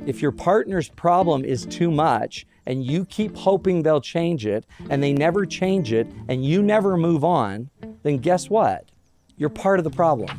If your partner's problem is too much and you keep hoping they'll change it and they never change it and you never move on, then guess what? You're part of the problem.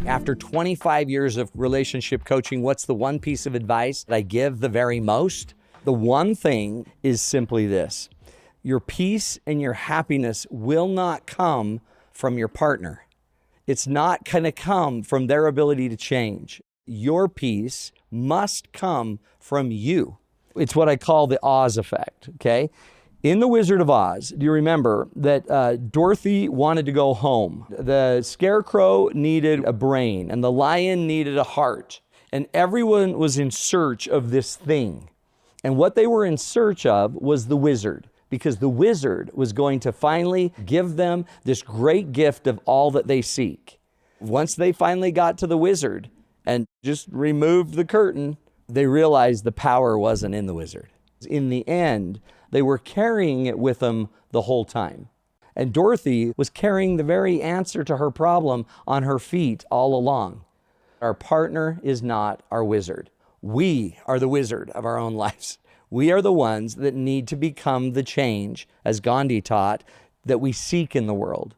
After 25 years of relationship coaching, what's the one piece of advice that I give the very most? The one thing is simply this: your peace and your happiness will not come from your partner. It's not going to come from their ability to change. Your peace must come from you. It's what I call the Oz effect, okay? In The Wizard of Oz, do you remember that Dorothy wanted to go home? The scarecrow needed a brain, and the lion needed a heart, and everyone was in search of this thing. And what they were in search of was the wizard, because the wizard was going to finally give them this great gift of all that they seek. Once they finally got to the wizard and just removed the curtain, they realized the power wasn't in the wizard. In the end, they were carrying it with them the whole time. And Dorothy was carrying the very answer to her problem on her feet all along. Our partner is not our wizard. We are the wizard of our own lives. We are the ones that need to become the change, as Gandhi taught, that we seek in the world.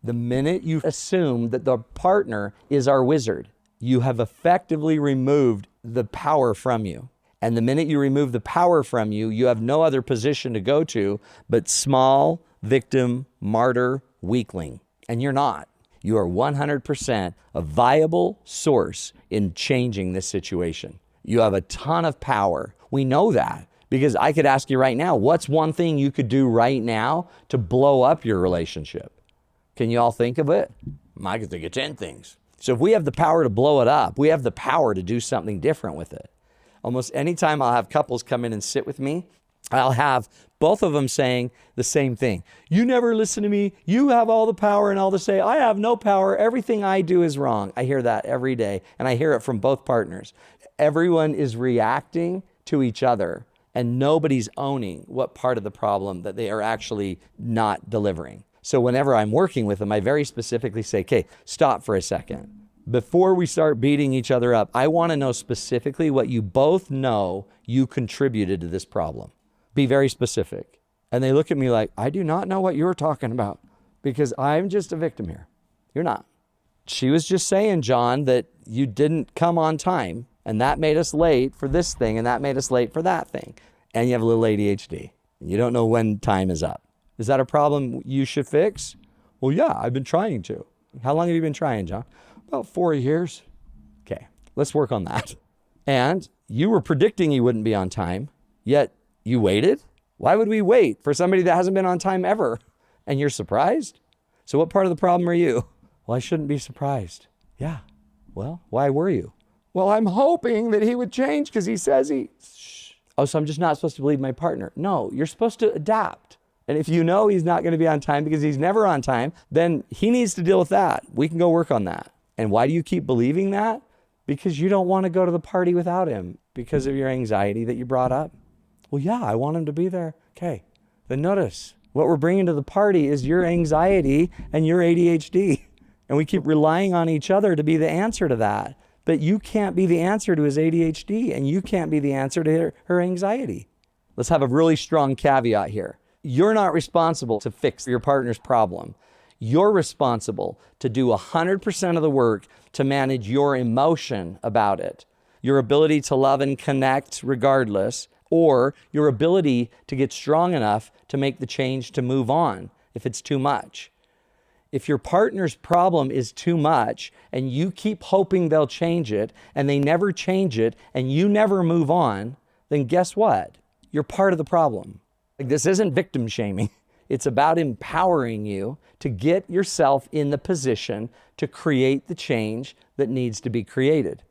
The minute you assume that the partner is our wizard, you have effectively removed the power from you. And the minute you remove the power from you, you have no other position to go to but small, victim, martyr, weakling. And you're not. You are 100% a viable source in changing this situation. You have a ton of power. We know that because I could ask you right now, what's one thing you could do right now to blow up your relationship? Can you all think of it? I can think of 10 things. So if we have the power to blow it up, we have the power to do something different with it. Almost anytime I'll have couples come in and sit with me, I'll have both of them saying the same thing. You never listen to me. You have all the power, and I'll just say, I have no power. Everything I do is wrong. I hear that every day, and I hear it from both partners. Everyone is reacting to each other, and nobody's owning what part of the problem that they are actually not delivering. So whenever I'm working with them, I very specifically say, okay, stop for a second. Before we start beating each other up, I want to know specifically what you both know you contributed to this problem. Be very specific. And they look at me like, I do not know what you're talking about because I'm just a victim here. You're not. She was just saying, John, that you didn't come on time and that made us late for this thing and that made us late for that thing. And you have a little ADHD. You don't know when time is up. Is that a problem you should fix? Well, yeah, I've been trying to. How long have you been trying, John? About 4 years. Okay, let's work on that. And you were predicting you wouldn't be on time, yet you waited? Why would we wait for somebody that hasn't been on time ever? And you're surprised? So what part of the problem are you? Well, I shouldn't be surprised. Yeah, well, why were you? Well, I'm hoping that he would change because he says he... Shh. Oh, so I'm just not supposed to believe my partner. No, you're supposed to adapt. And if you know he's not going to be on time because he's never on time, then he needs to deal with that. We can go work on that. And why do you keep believing that? Because you don't want to go to the party without him because of your anxiety that you brought up. Well, yeah, I want him to be there. Okay, then notice what we're bringing to the party is your anxiety and your ADHD. And we keep relying on each other to be the answer to that. But you can't be the answer to his ADHD and you can't be the answer to her anxiety. Let's have a really strong caveat here. You're not responsible to fix your partner's problem. You're responsible to do 100% of the work to manage your emotion about it, your ability to love and connect regardless, or your ability to get strong enough to make the change to move on if it's too much. If your partner's problem is too much and you keep hoping they'll change it and they never change it and you never move on, then guess what? You're part of the problem. This isn't victim shaming. It's about empowering you to get yourself in the position to create the change that needs to be created.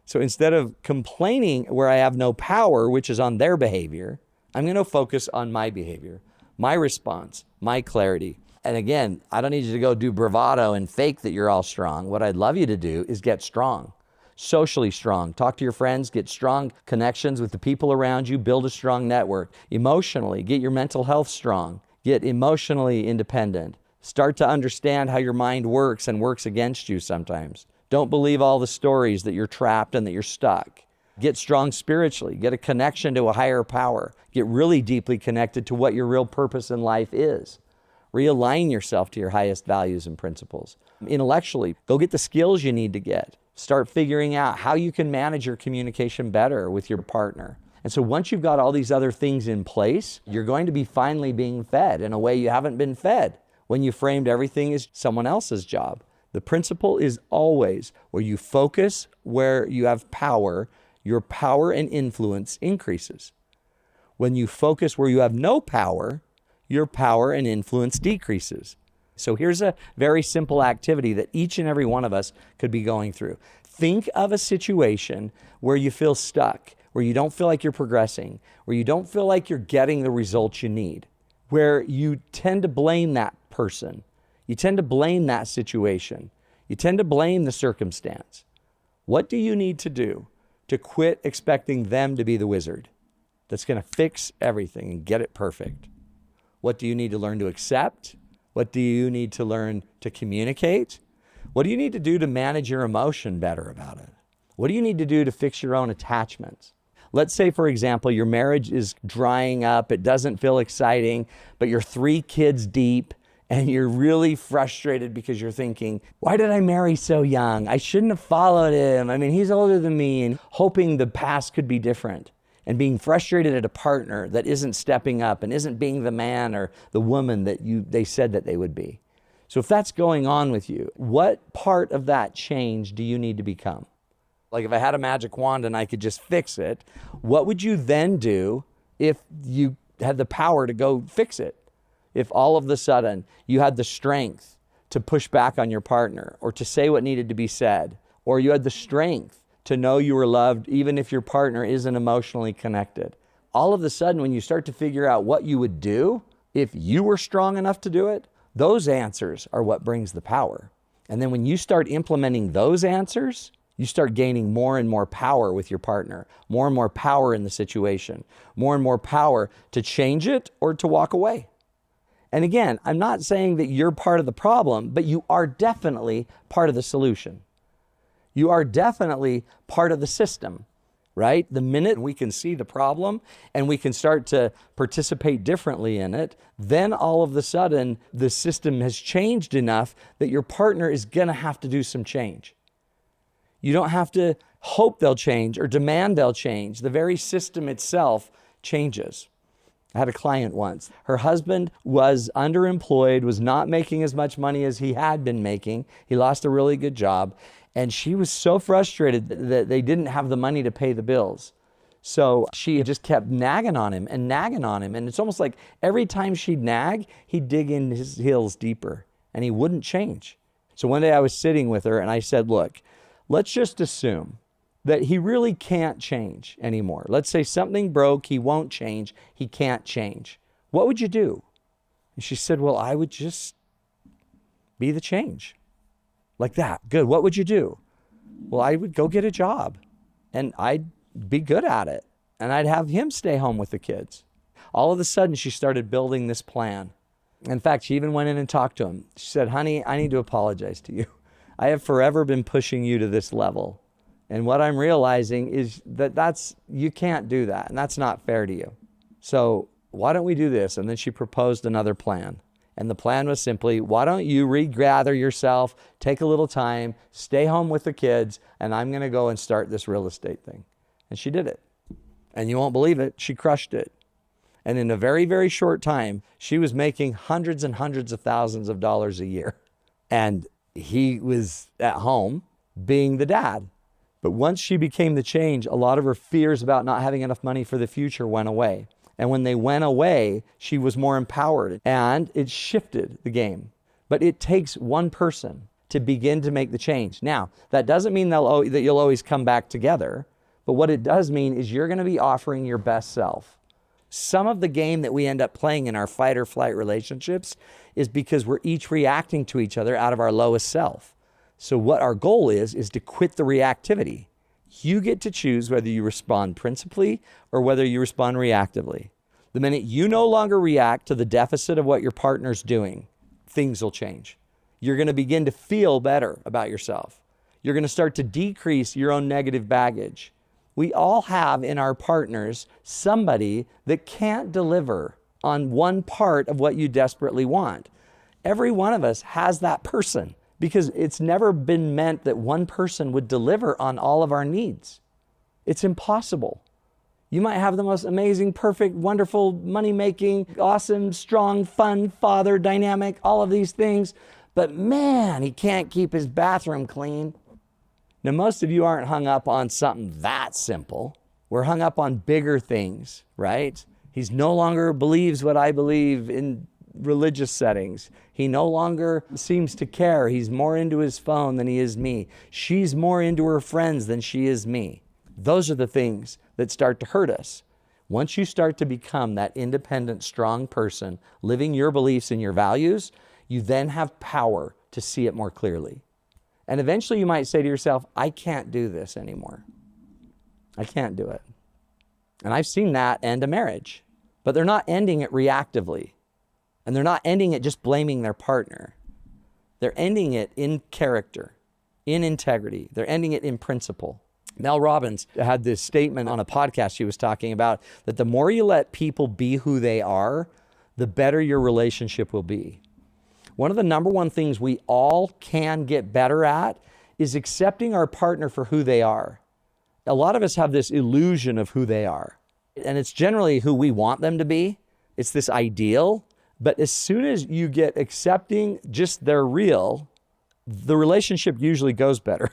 So instead of complaining where I have no power, which is on their behavior, I'm going to focus on my behavior, my response, my clarity. And again, I don't need you to go do bravado and fake that you're all strong. What I'd love you to do is get strong. Socially strong. Talk to your friends, get strong connections with the people around you, build a strong network. Emotionally, get your mental health strong. Get emotionally independent. Start to understand how your mind works and works against you sometimes. Don't believe all the stories that you're trapped and that you're stuck. Get strong spiritually. Get a connection to a higher power. Get really deeply connected to what your real purpose in life is. Realign yourself to your highest values and principles. Intellectually, go get the skills you need to get. Start figuring out how you can manage your communication better with your partner. And so once you've got all these other things in place, you're going to be finally being fed in a way you haven't been fed when you framed everything as someone else's job. The principle is always where you focus, where you have power, your power and influence increases. When you focus where you have no power, your power and influence decreases. So here's a very simple activity that each and every one of us could be going through. Think of a situation where you feel stuck, where you don't feel like you're progressing, where you don't feel like you're getting the results you need, where you tend to blame that person. You tend to blame that situation. You tend to blame the circumstance. What do you need to do to quit expecting them to be the wizard that's going to fix everything and get it perfect? What do you need to learn to accept? What do you need to learn to communicate? What do you need to do to manage your emotion better about it? What do you need to do to fix your own attachments? Let's say, for example, your marriage is drying up. It doesn't feel exciting, but you're 3 kids deep and you're really frustrated because you're thinking, why did I marry so young? I shouldn't have followed him. I mean, he's older than me, and hoping the past could be different. And being frustrated at a partner that isn't stepping up and isn't being the man or the woman that they said that they would be. So if that's going on with you, what part of that change do you need to become? Like if I had a magic wand and I could just fix it, what would you then do if you had the power to go fix it? If all of a sudden you had the strength to push back on your partner or to say what needed to be said, or you had the strength to know you were loved even if your partner isn't emotionally connected. All of a sudden, when you start to figure out what you would do if you were strong enough to do it, those answers are what brings the power. And then when you start implementing those answers, you start gaining more and more power with your partner, more and more power in the situation, more and more power to change it or to walk away. And again, I'm not saying that you're part of the problem, but you are definitely part of the solution. You are definitely part of the system, right? The minute we can see the problem and we can start to participate differently in it, then all of a sudden the system has changed enough that your partner is going to have to do some change. You don't have to hope they'll change or demand they'll change. The very system itself changes. I had a client once. Her husband was underemployed, was not making as much money as he had been making. He lost a really good job. And she was so frustrated that they didn't have the money to pay the bills. So she just kept nagging on him and nagging on him. And it's almost like every time she'd nag, he'd dig in his heels deeper and he wouldn't change. So one day I was sitting with her and I said, look, let's just assume that he really can't change anymore. Let's say something broke, he won't change, he can't change. What would you do? And she said, well, I would just be the change. Like that. Good. What would you do? Well, I would go get a job and I'd be good at it. And I'd have him stay home with the kids. All of a sudden, she started building this plan. In fact, she even went in and talked to him. She said, honey, I need to apologize to you. I have forever been pushing you to this level. And what I'm realizing is that you can't do that. And that's not fair to you. So why don't we do this? And then she proposed another plan. And the plan was simply, why don't you regather yourself, take a little time, stay home with the kids, and I'm going to go and start this real estate thing. And she did it. And you won't believe it, she crushed it. And in a very, very short time, she was making hundreds and hundreds of thousands of dollars a year. And he was at home being the dad. But once she became the change, a lot of her fears about not having enough money for the future went away. And when they went away, she was more empowered and it shifted the game. But it takes one person to begin to make the change. Now, that doesn't mean that you'll always come back together, but what it does mean is you're going to be offering your best self. Some of the game that we end up playing in our fight or flight relationships is because we're each reacting to each other out of our lowest self. So what our goal is to quit the reactivity. You get to choose whether you respond principally or whether you respond reactively. The minute you no longer react to the deficit of what your partner's doing, things will change. You're going to begin to feel better about yourself. You're going to start to decrease your own negative baggage. We all have in our partners somebody that can't deliver on one part of what you desperately want. Every one of us has that person because it's never been meant that one person would deliver on all of our needs. It's impossible. You might have the most amazing, perfect, wonderful, money-making, awesome, strong, fun father, dynamic, all of these things, but man, he can't keep his bathroom clean. Now, most of you aren't hung up on something that simple. We're hung up on bigger things, right? He's no longer believes what I believe in religious settings. He no longer seems to care. He's more into his phone than he is me. She's more into her friends than she is me. Those are the things that start to hurt us. Once you start to become that independent, strong person, living your beliefs and your values, you then have power to see it more clearly. And eventually you might say to yourself, I can't do this anymore. I can't do it. And I've seen that end a marriage, but they're not ending it reactively. And they're not ending it just blaming their partner. They're ending it in character, in integrity. They're ending it in principle. Mel Robbins had this statement on a podcast she was talking about that the more you let people be who they are, the better your relationship will be. One of the number one things we all can get better at is accepting our partner for who they are. A lot of us have this illusion of who they are, and it's generally who we want them to be. It's this ideal, but as soon as you get accepting just they're real, the relationship usually goes better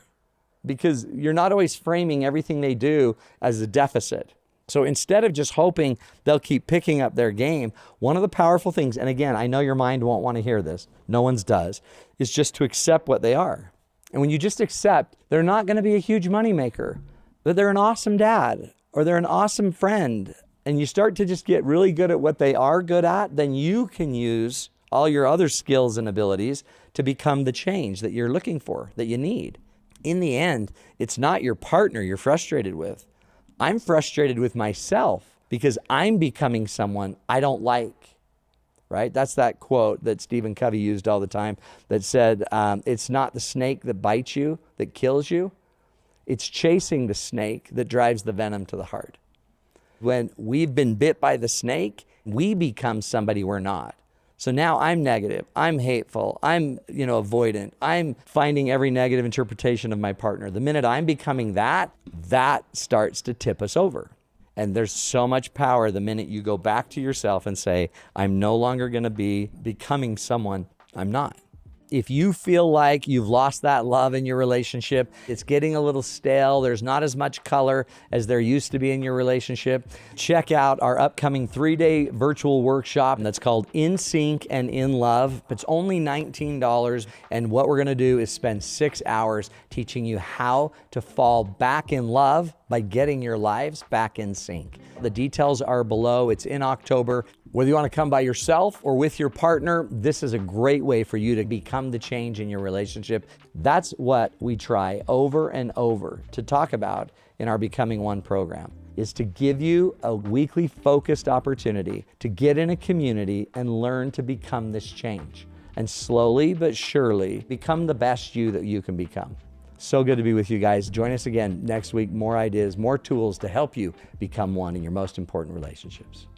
because you're not always framing everything they do as a deficit. So instead of just hoping they'll keep picking up their game, one of the powerful things, and again, I know your mind won't want to hear this, no one's does, is just to accept what they are. And when you just accept, they're not going to be a huge moneymaker, but they're an awesome dad, or they're an awesome friend, and you start to just get really good at what they are good at, then you can use all your other skills and abilities to become the change that you're looking for, that you need. In the end, it's not your partner you're frustrated with. I'm frustrated with myself because I'm becoming someone I don't like, right? That's that quote that Stephen Covey used all the time that said, it's not the snake that bites you that kills you. It's chasing the snake that drives the venom to the heart. When we've been bit by the snake, we become somebody we're not. So now I'm negative, I'm hateful, I'm avoidant, I'm finding every negative interpretation of my partner. The minute I'm becoming that starts to tip us over. And there's so much power the minute you go back to yourself and say, I'm no longer going to be becoming someone I'm not. If you feel like you've lost that love in your relationship, it's getting a little stale, there's not as much color as there used to be in your relationship, check out our upcoming 3-day virtual workshop that's called In Sync and In Love. It's only $19, and what we're gonna do is spend 6 hours teaching you how to fall back in love by getting your lives back in sync. The details are below. It's in October. Whether you want to come by yourself or with your partner, this is a great way for you to become the change in your relationship. That's what we try over and over to talk about in our Becoming One program, is to give you a weekly focused opportunity to get in a community and learn to become this change. And slowly but surely become the best you that you can become. So good to be with you guys. Join us again next week. More ideas, more tools to help you become one in your most important relationships.